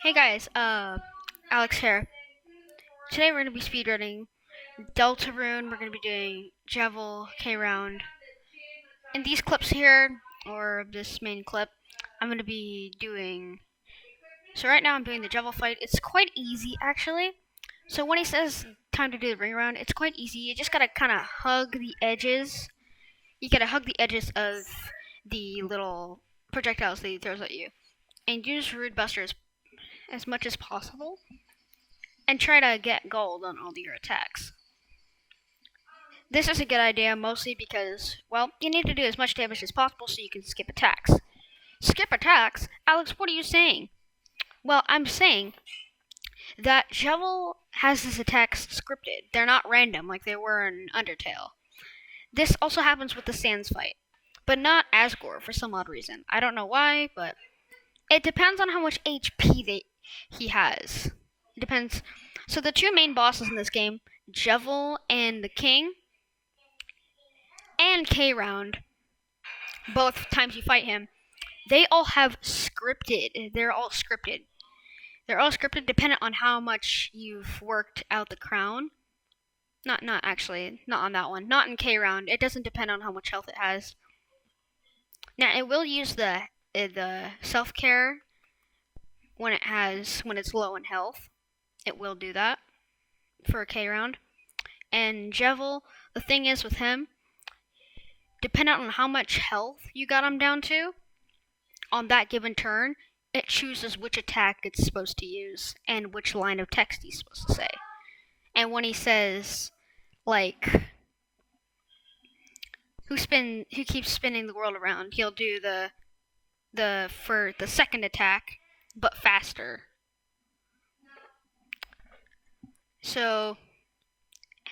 Hey guys, Alex here. Today we're gonna be speedrunning Deltarune. We're gonna be doing Jevil, K round. In these clips here, or this main clip, I'm gonna be doing. So right now I'm doing the Jevil fight. It's quite easy actually. So when he says time to do the ring around, it's quite easy. You just gotta kind of hug the edges. You gotta hug the edges of the little projectiles that he throws at you, and use Rude Buster as much as possible. And try to get gold on all your attacks. This is a good idea mostly because, well, you need to do as much damage as possible so you can skip attacks. Skip attacks? Alex, what are you saying? Well, I'm saying that Jevil has his attacks scripted. They're not random like they were in Undertale. This also happens with the Sans fight, but not Asgore for some odd reason. I don't know why, but it depends on how much HP he has. It depends. So the two main bosses in this game, Jevil and the King, and K round, both times you fight him, they all have scripted. They're all scripted. They're all scripted dependent on how much you've worked out the crown. Not actually, not on that one. Not in K round. It doesn't depend on how much health it has. Now it will use the self care when it's low in health. It will do that for a K round. And Jevil, the thing is with him, depending on how much health you got him down to on that given turn, it chooses which attack it's supposed to use and which line of text he's supposed to say. And when he says, like, who keeps spinning the world around, he'll do for the second attack, but faster. So,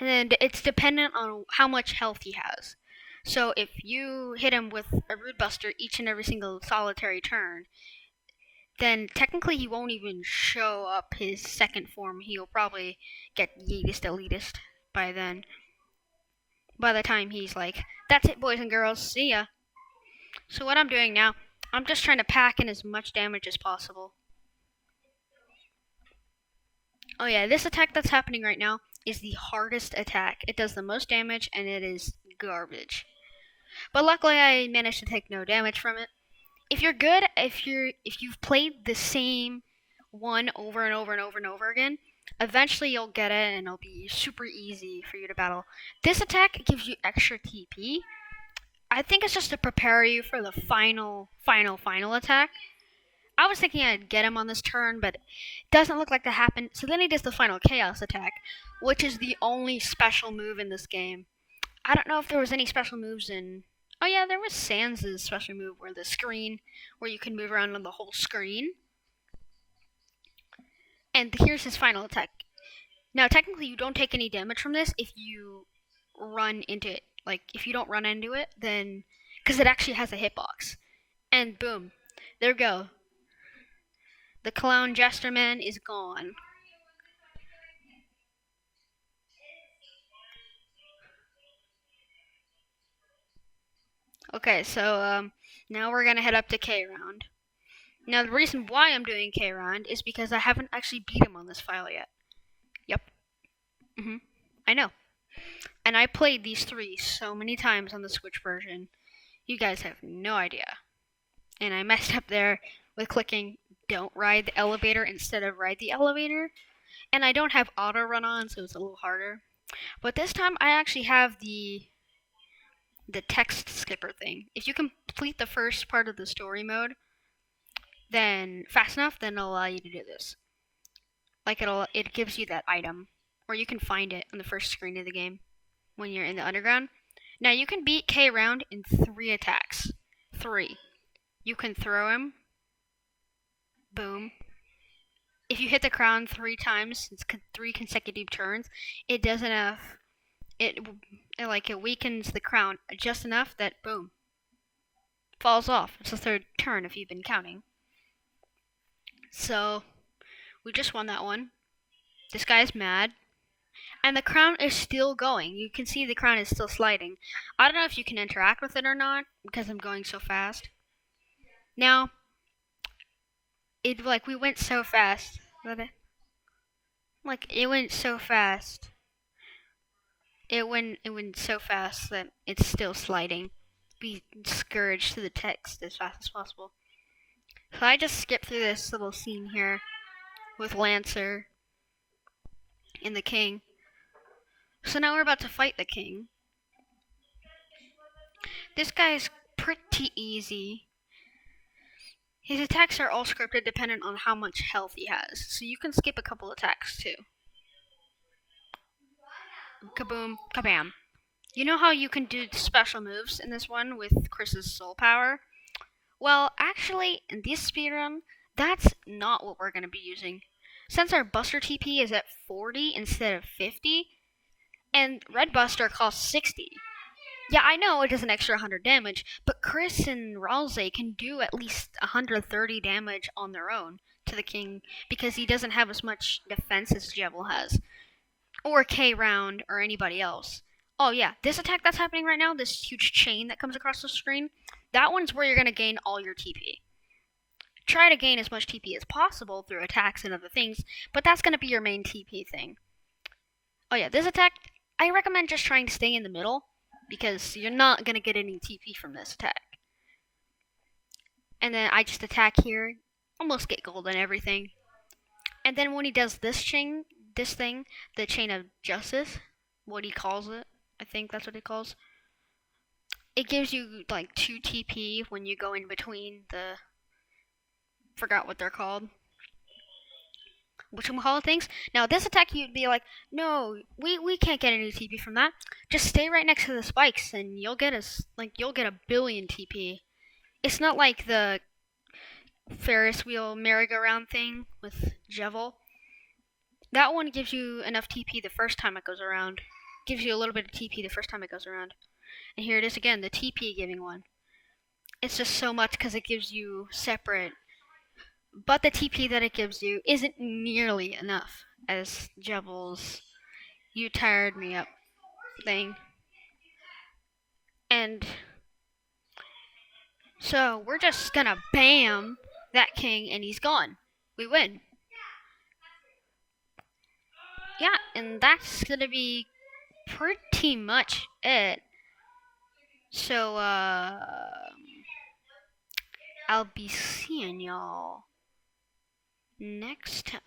and then it's dependent on how much health he has. So if you hit him with a Rude Buster each and every single solitary turn, then technically he won't even show up his second form. He'll probably get yeetest elitist by then. By the time he's like, that's it boys and girls, see ya. So what I'm doing now, I'm just trying to pack in as much damage as possible. Oh yeah, this attack that's happening right now is the hardest attack. It does the most damage and it is garbage. But luckily I managed to take no damage from it. If you're good, if you've played the same one over and over and over and over again, eventually you'll get it and it'll be super easy for you to battle. This attack gives you extra TP. I think it's just to prepare you for the final attack. I was thinking I'd get him on this turn, but it doesn't look like that happened. So then he does the final chaos attack, which is the only special move in this game. I don't know if there was any special moves in... Oh yeah, there was Sans' special move where you can move around on the whole screen. And here's his final attack. Now, technically, you don't take any damage from this if you run into it. Like, if you don't run into it, then... Because it actually has a hitbox. And boom. There we go. The clown jester man is gone. Okay, so now we're gonna head up to K round. Now the reason why I'm doing K round is because I haven't actually beat him on this file yet. Yep. I know. And I played these three so many times on the Switch version. You guys have no idea. And I messed up there with clicking don't ride the elevator instead of ride the elevator. And I don't have auto run on, so it's a little harder. But this time I actually have the text skipper thing. If you complete the first part of the story mode, then fast enough, then it'll allow you to do this. Like it gives you that item, or you can find it on the first screen of the game when you're in the underground. Now you can beat K round in 3 attacks. 3. You can throw him. Boom. If you hit the crown 3 times, it's 3 consecutive turns. It does enough. It weakens the crown just enough that boom, falls off. It's the 3rd turn if you've been counting. So we just won that one. This guy's mad, and the crown is still going. You can see the crown is still sliding. I don't know if you can interact with it or not because I'm going so fast. Now, it like we went so fast. Like it went so fast. It went so fast that it's still sliding. Be discouraged to the text as fast as possible. So I just skipped through this little scene here with Lancer and the king. So now we're about to fight the king. This guy's pretty easy. His attacks are all scripted dependent on how much health he has, so you can skip a couple attacks too. Kaboom, kabam. You know how you can do special moves in this one with Chris's soul power? Well, actually, in this speedrun, that's not what we're going to be using. Since our Buster TP is at 40 instead of 50, and Red Buster costs 60. Yeah, I know it does an extra 100 damage, but Chris and Ralze can do at least 130 damage on their own to the king because he doesn't have as much defense as Jevil has. Or K-Round or anybody else. Oh yeah, this attack that's happening right now, this huge chain that comes across the screen, that one's where you're going to gain all your TP. Try to gain as much TP as possible through attacks and other things, but that's going to be your main TP thing. Oh yeah, this attack, I recommend just trying to stay in the middle, because you're not going to get any TP from this attack. And then I just attack here, almost get gold and everything. And then when he does this thing, the chain of justice, what he calls it, I think that's what he calls. It gives you like 2 TP when you go in between the, forgot what they're called, whatchamacallit things. Now this attack you'd be like, no, we can't get any TP from that. Just stay right next to the spikes and you'll get a billion TP. It's not like the Ferris wheel merry-go-round thing with Jevil. That one gives you enough TP the first time it goes around. Gives you a little bit of TP the first time it goes around. And here it is again, the TP giving one. It's just so much because it gives you separate. But the TP that it gives you isn't nearly enough as Jevil's "you tired me up" thing. And so we're just gonna bam that king and he's gone. We win. Yeah, and that's gonna be pretty much it. So, I'll be seeing y'all next time.